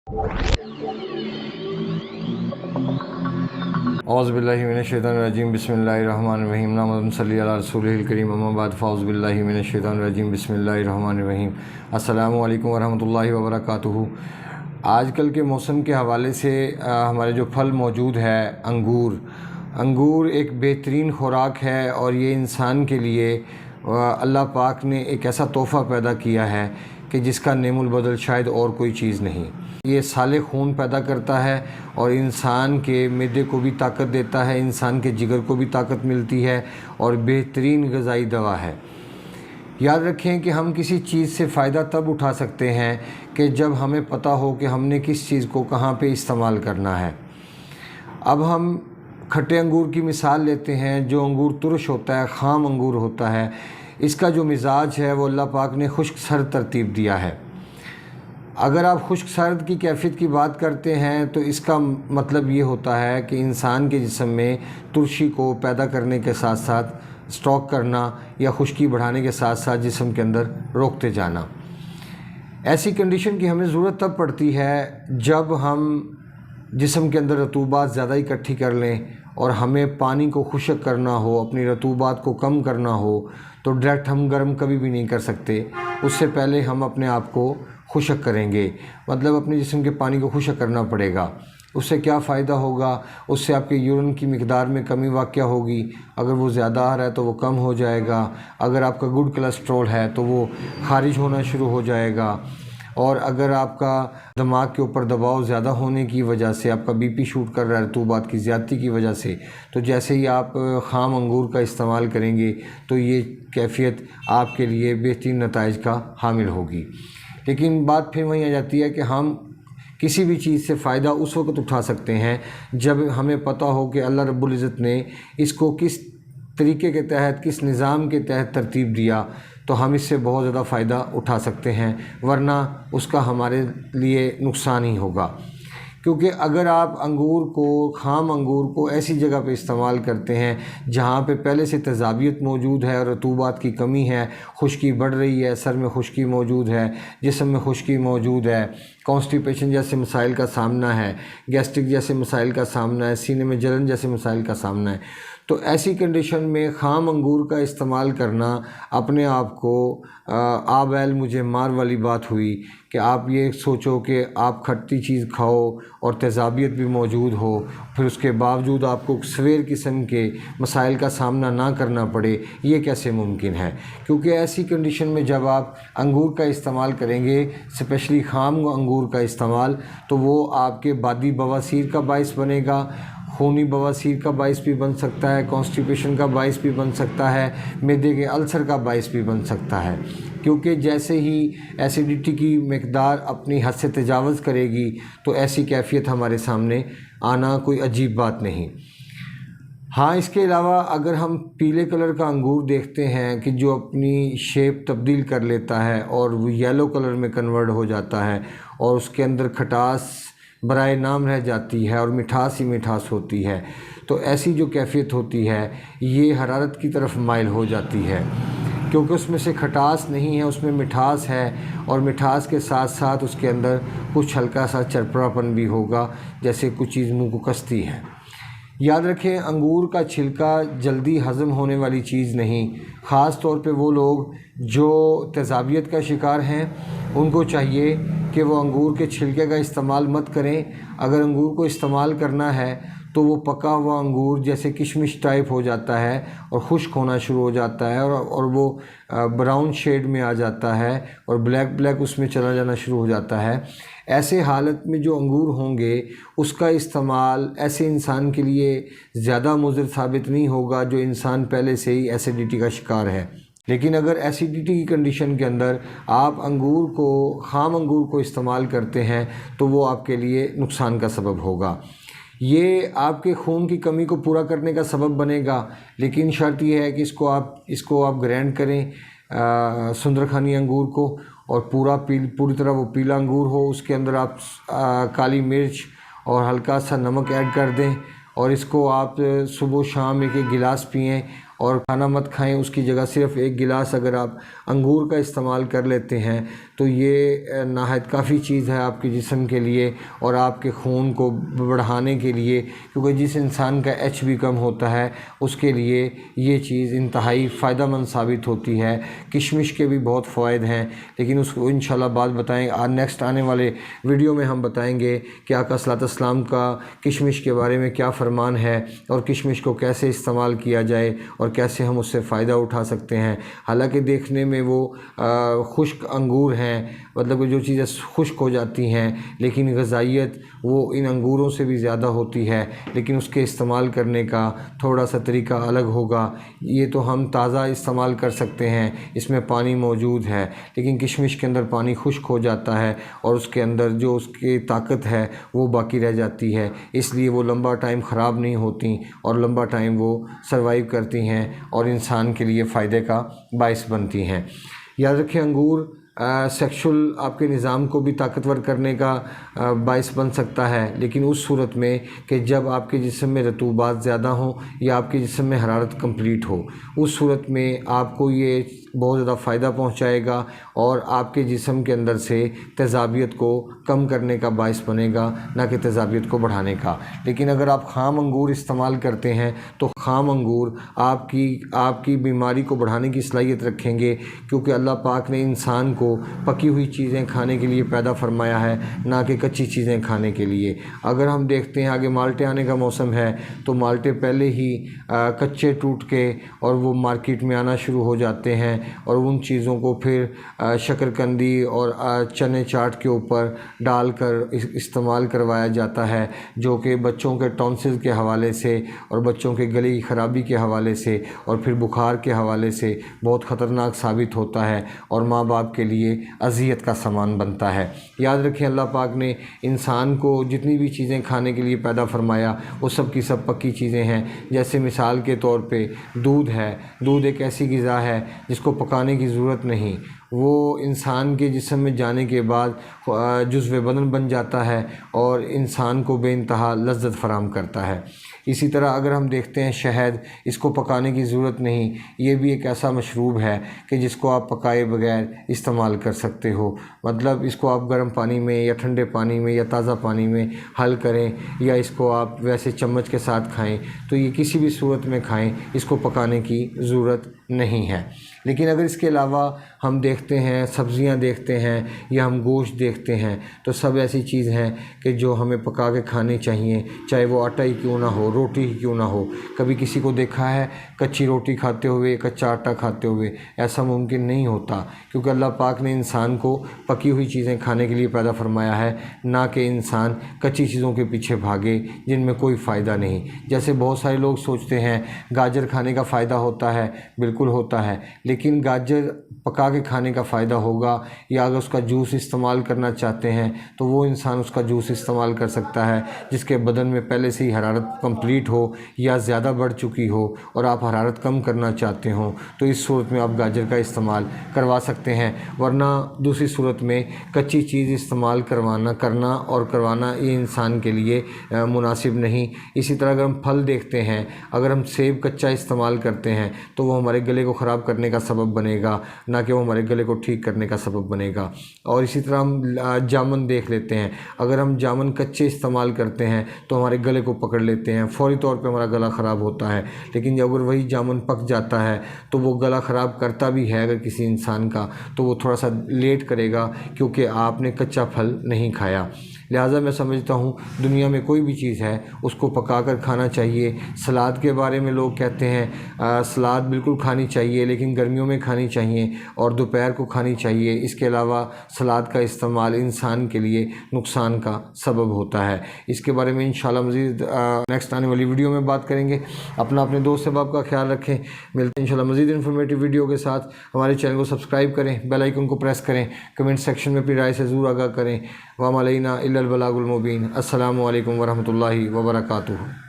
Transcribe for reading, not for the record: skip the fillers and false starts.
اعوذ باللہ من الشیطان الرجیم بسم اللہ الرحمن الرحیم محمد صلی اللہ رسولہ الکریم اما بعد فاعوذ باللہ من الشیطان الرجیم بسم اللہ الرحمن الرحیم۔ السلام علیکم ورحمۃ اللہ وبرکاتہ۔ آج کل کے موسم کے حوالے سے ہمارے جو پھل موجود ہے انگور ایک بہترین خوراک ہے، اور یہ انسان کے لیے اللہ پاک نے ایک ایسا تحفہ پیدا کیا ہے کہ جس کا نعم البدل شاید اور کوئی چیز نہیں۔ یہ سالے خون پیدا کرتا ہے اور انسان کے معدے کو بھی طاقت دیتا ہے، انسان کے جگر کو بھی طاقت ملتی ہے، اور بہترین غذائی دوا ہے۔ یاد رکھیں کہ ہم کسی چیز سے فائدہ تب اٹھا سکتے ہیں کہ جب ہمیں پتہ ہو کہ ہم نے کس چیز کو کہاں پہ استعمال کرنا ہے۔ اب ہم کھٹے انگور کی مثال لیتے ہیں۔ جو انگور ترش ہوتا ہے، خام انگور ہوتا ہے، اس کا جو مزاج ہے وہ اللہ پاک نے خشک سرد ترتیب دیا ہے۔ اگر آپ خشک سرد کی کیفیت کی بات کرتے ہیں تو اس کا مطلب یہ ہوتا ہے کہ انسان کے جسم میں ترشی کو پیدا کرنے کے ساتھ ساتھ اسٹاک کرنا، یا خشکی بڑھانے کے ساتھ ساتھ جسم کے اندر روکتے جانا۔ ایسی کنڈیشن کی ہمیں ضرورت تب پڑتی ہے جب ہم جسم کے اندر رطوبات زیادہ اکٹھی کر لیں، اور ہمیں پانی کو خشک کرنا ہو، اپنی رطوبات کو کم کرنا ہو، تو ڈائریکٹ ہم گرم کبھی بھی نہیں کر سکتے۔ اس سے پہلے ہم اپنے آپ کو خشک کریں گے، مطلب اپنے جسم کے پانی کو خشک کرنا پڑے گا۔ اس سے کیا فائدہ ہوگا؟ اس سے آپ کے یورین کی مقدار میں کمی واقع ہوگی۔ اگر وہ زیادہ آ رہا ہے تو وہ کم ہو جائے گا، اگر آپ کا گڈ کولیسٹرول ہے تو وہ خارج ہونا شروع ہو جائے گا، اور اگر آپ کا دماغ کے اوپر دباؤ زیادہ ہونے کی وجہ سے آپ کا بی پی شوٹ کر رہا ہے رطوبات کی زیادتی کی وجہ سے، تو جیسے ہی آپ خام انگور کا استعمال کریں گے تو یہ کیفیت آپ کے لیے بہترین نتائج کا حامل ہوگی۔ لیکن بات پھر وہیں آ جاتی ہے کہ ہم کسی بھی چیز سے فائدہ اس وقت اٹھا سکتے ہیں جب ہمیں پتہ ہو کہ اللہ رب العزت نے اس کو کس طریقے کے تحت، کس نظام کے تحت ترتیب دیا، تو ہم اس سے بہت زیادہ فائدہ اٹھا سکتے ہیں، ورنہ اس کا ہمارے لیے نقصان ہی ہوگا۔ کیونکہ اگر آپ خام انگور کو ایسی جگہ پہ استعمال کرتے ہیں جہاں پہ پہلے سے تیزابیت موجود ہے اور رطوبات کی کمی ہے، خشکی بڑھ رہی ہے، سر میں خشکی موجود ہے، جسم میں خشکی موجود ہے، کانسٹیپیشن جیسے مسائل کا سامنا ہے، گیسٹرک جیسے مسائل کا سامنا ہے، سینے میں جلن جیسے مسائل کا سامنا ہے، تو ایسی کنڈیشن میں خام انگور کا استعمال کرنا اپنے آپ کو آبیل مجھے مار والی بات ہوئی کہ آپ یہ سوچو کہ آپ کھٹی چیز کھاؤ اور تیزابیت بھی موجود ہو، پھر اس کے باوجود آپ کو سویر قسم کے مسائل کا سامنا نہ کرنا پڑے، یہ کیسے ممکن ہے؟ کیونکہ ایسی کنڈیشن میں جب آپ انگور کا استعمال کریں گے، اسپیشلی خام انگور کا استعمال، تو وہ آپ کے بادی بواسیر کا باعث بنے گا، خونی بواسیر کا باعث بھی بن سکتا ہے، کانسٹیپیشن کا باعث بھی بن سکتا ہے، معدے کے السر کا باعث بھی بن سکتا ہے۔ کیونکہ جیسے ہی ایسیڈیٹی کی مقدار اپنی حد سے تجاوز کرے گی تو ایسی کیفیت ہمارے سامنے آنا کوئی عجیب بات نہیں۔ ہاں، اس کے علاوہ اگر ہم پیلے کلر کا انگور دیکھتے ہیں کہ جو اپنی شیپ تبدیل کر لیتا ہے اور وہ یلو کلر میں کنورٹ ہو جاتا ہے، اور اس کے اندر کھٹاس برائے نام رہ جاتی ہے اور مٹھاس ہی مٹھاس ہوتی ہے، تو ایسی جو کیفیت ہوتی ہے یہ حرارت کی طرف مائل ہو جاتی ہے، کیونکہ اس میں سے کھٹاس نہیں ہے، اس میں مٹھاس ہے، اور مٹھاس کے ساتھ ساتھ اس کے اندر کچھ ہلکا سا چرپراپن بھی ہوگا، جیسے کچھ چیز منہ کو کستی ہے۔ یاد رکھیں، انگور کا چھلکا جلدی ہضم ہونے والی چیز نہیں، خاص طور پہ وہ لوگ جو تیزابیت کا شکار ہیں ان کو چاہیے کہ وہ انگور کے چھلکے کا استعمال مت کریں۔ اگر انگور کو استعمال کرنا ہے تو وہ پکا ہوا انگور جیسے کشمش ٹائپ ہو جاتا ہے اور خشک ہونا شروع ہو جاتا ہے، اور وہ براؤن شیڈ میں آ جاتا ہے اور بلیک اس میں چلا جانا شروع ہو جاتا ہے۔ ایسے حالت میں جو انگور ہوں گے اس کا استعمال ایسے انسان کے لیے زیادہ مضر ثابت نہیں ہوگا جو انسان پہلے سے ہی ایسیڈیٹی کا شکار ہے۔ لیکن اگر ایسیڈیٹی کی کنڈیشن کے اندر آپ خام انگور کو استعمال کرتے ہیں تو وہ آپ کے لیے نقصان کا سبب ہوگا۔ یہ آپ کے خون کی کمی کو پورا کرنے کا سبب بنے گا، لیکن شرط یہ ہے کہ اس کو آپ گرینڈ کریں سندرخانی انگور کو، اور پوری طرح وہ پیلا انگور ہو، اس کے اندر آپ کالی مرچ اور ہلکا سا نمک ایڈ کر دیں، اور اس کو آپ صبح و شام ایک گلاس پئیں، اور کھانا مت کھائیں، اس کی جگہ صرف ایک گلاس اگر آپ انگور کا استعمال کر لیتے ہیں تو یہ نہایت کافی چیز ہے آپ کے جسم کے لیے اور آپ کے خون کو بڑھانے کے لیے، کیونکہ جس انسان کا ایچ بی کم ہوتا ہے اس کے لیے یہ چیز انتہائی فائدہ مند ثابت ہوتی ہے۔ کشمش کے بھی بہت فوائد ہیں، لیکن اس کو انشاءاللہ بعد بتائیں، نیکسٹ آنے والے ویڈیو میں ہم بتائیں گے کہ آقا صلی اللہ علیہ وسلم کا کشمش کے بارے میں کیا فرمان ہے اور کشمش کو کیسے استعمال کیا جائے اور کیسے ہم اس سے فائدہ اٹھا سکتے ہیں۔ حالانکہ دیکھنے میں وہ خشک انگور ہیں، مطلب جو چیزیں خشک ہو جاتی ہیں، لیکن غذائیت وہ ان انگوروں سے بھی زیادہ ہوتی ہے، لیکن اس کے استعمال کرنے کا تھوڑا سا طریقہ الگ ہوگا۔ یہ تو ہم تازہ استعمال کر سکتے ہیں، اس میں پانی موجود ہے، لیکن کشمش کے اندر پانی خشک ہو جاتا ہے اور اس کے اندر جو اس کی طاقت ہے وہ باقی رہ جاتی ہے، اس لیے وہ لمبا ٹائم خراب نہیں ہوتی اور لمبا ٹائم وہ سروائیو کرتی ہیں اور انسان کے لیے فائدے کا باعث بنتی ہیں۔ یاد رکھیں انگور سیکشول آپ کے نظام کو بھی طاقتور کرنے کا باعث بن سکتا ہے، لیکن اس صورت میں کہ جب آپ کے جسم میں رطوبات زیادہ ہوں یا آپ کے جسم میں حرارت کمپلیٹ ہو، اس صورت میں آپ کو یہ بہت زیادہ فائدہ پہنچائے گا اور آپ کے جسم کے اندر سے تیزابیت کو کم کرنے کا باعث بنے گا، نہ کہ تیزابیت کو بڑھانے کا۔ لیکن اگر آپ خام انگور استعمال کرتے ہیں تو خام انگور آپ کی بیماری کو بڑھانے کی صلاحیت رکھیں گے، کیونکہ اللہ پاک نے انسان کو پکی ہوئی چیزیں کھانے کے لیے پیدا فرمایا ہے، نہ کہ کچی چیزیں کھانے کے لیے۔ اگر ہم دیکھتے ہیں آگے مالٹے آنے کا موسم ہے تو مالٹے پہلے ہی کچے ٹوٹ کے اور وہ مارکیٹ میں آنا شروع ہو جاتے ہیں اور ان چیزوں کو پھر شکرکندی اور چنے چاٹ کے اوپر ڈال کر استعمال کروایا جاتا ہے، جو کہ بچوں کے ٹونسل کے حوالے سے اور بچوں کے گلے کی خرابی کے حوالے سے اور پھر بخار کے حوالے سے بہت خطرناک ثابت ہوتا ہے اور ماں باپ کے لیے اذیت کا سامان بنتا ہے۔ یاد رکھیں اللہ پاک نے انسان کو جتنی بھی چیزیں کھانے کے لیے پیدا فرمایا وہ سب کی سب پکی چیزیں ہیں۔ جیسے مثال کے طور پہ دودھ ہے، دودھ ایک ایسی غذا ہے جس کو پکانے کی ضرورت نہیں، وہ انسان کے جسم میں جانے کے بعد جزو بدن بن جاتا ہے اور انسان کو بے انتہا لذت فراہم کرتا ہے۔ اسی طرح اگر ہم دیکھتے ہیں شہد، اس کو پکانے کی ضرورت نہیں، یہ بھی ایک ایسا مشروب ہے کہ جس کو آپ پکائے بغیر استعمال کر سکتے ہو، مطلب اس کو آپ گرم پانی میں یا ٹھنڈے پانی میں یا تازہ پانی میں حل کریں یا اس کو آپ ویسے چمچ کے ساتھ کھائیں، تو یہ کسی بھی صورت میں کھائیں، اس کو پکانے کی ضرورت نہیں ہے۔ لیکن اگر اس کے علاوہ ہم دیکھتے ہیں سبزیاں دیکھتے ہیں یا ہم گوشت دیکھتے ہیں تو سب ایسی چیز ہیں کہ جو ہمیں پکا کے کھانی چاہیے، چاہے وہ آٹا ہی کیوں نہ ہو، روٹی ہی کیوں نہ ہو۔ کبھی کسی کو دیکھا ہے کچی روٹی کھاتے ہوئے، کچا آٹا کھاتے ہوئے؟ ایسا ممکن نہیں ہوتا، کیونکہ اللہ پاک نے انسان کو پکی ہوئی چیزیں کھانے کے لیے پیدا فرمایا ہے، نہ کہ انسان کچی چیزوں کے پیچھے بھاگے جن میں کوئی فائدہ نہیں۔ جیسے بہت سارے لوگ سوچتے ہیں گاجر کھانے کا فائدہ ہوتا ہے، بالکل ہوتا ہے، لیکن گاجر پکا کے کھانے کا فائدہ ہوگا یا اگر اس کا جوس استعمال کرنا چاہتے ہیں تو وہ انسان اس کا جوس استعمال کر سکتا ہے جس کے بدن میں پہلے سے ہی حرارت کمپلیٹ ہو یا زیادہ بڑھ چکی ہو اور آپ حرارت کم کرنا چاہتے ہوں، تو اس صورت میں آپ گاجر کا استعمال کروا سکتے ہیں، ورنہ دوسری صورت میں کچی چیز استعمال کروانا یہ انسان کے لیے مناسب نہیں۔ اسی طرح اگر ہم پھل دیکھتے ہیں، اگر ہم سیب کچا استعمال کرتے ہیں تو وہ ہمارے گلے کو خراب کرنے کا سبب بنے گا، نہ کہ وہ ہمارے گلے کو ٹھیک کرنے کا سبب بنے گا۔ اور اسی طرح ہم جامن دیکھ لیتے ہیں، اگر ہم جامن کچے استعمال کرتے ہیں تو ہمارے گلے کو پکڑ لیتے ہیں، فوری طور پہ ہمارا گلا خراب ہوتا ہے، لیکن اگر وہی جامن پک جاتا ہے تو وہ گلا خراب کرتا بھی ہے اگر کسی انسان کا، تو وہ تھوڑا سا لیٹ کرے گا کیونکہ آپ نے کچا پھل نہیں کھایا۔ لہٰذا میں سمجھتا ہوں دنیا میں کوئی بھی چیز ہے اس کو پکا کر کھانا چاہیے۔ سلاد کے بارے میں لوگ کہتے ہیں سلاد بالکل کھانی چاہیے لیکن گرمیوں میں کھانی چاہیے اور دوپہر کو کھانی چاہیے۔ اس کے علاوہ سلاد کا استعمال انسان کے لیے نقصان کا سبب ہوتا ہے۔ اس کے بارے میں انشاءاللہ مزید نیکسٹ آنے والی ویڈیو میں بات کریں گے۔ اپنے دوست احباب کا خیال رکھیں، ملتے ہیں انشاءاللہ مزید انفارمیٹیو ویڈیو کے ساتھ۔ ہمارے چینل کو سبسکرائب کریں، بیل آئیکن کو پریس کریں، کمنٹ سیکشن میں اپنی رائے سے ضرور آگاہ کریں۔ وما علینا الا البلاغ المبین۔ السلام علیکم ورحمۃ اللہ وبرکاتہ۔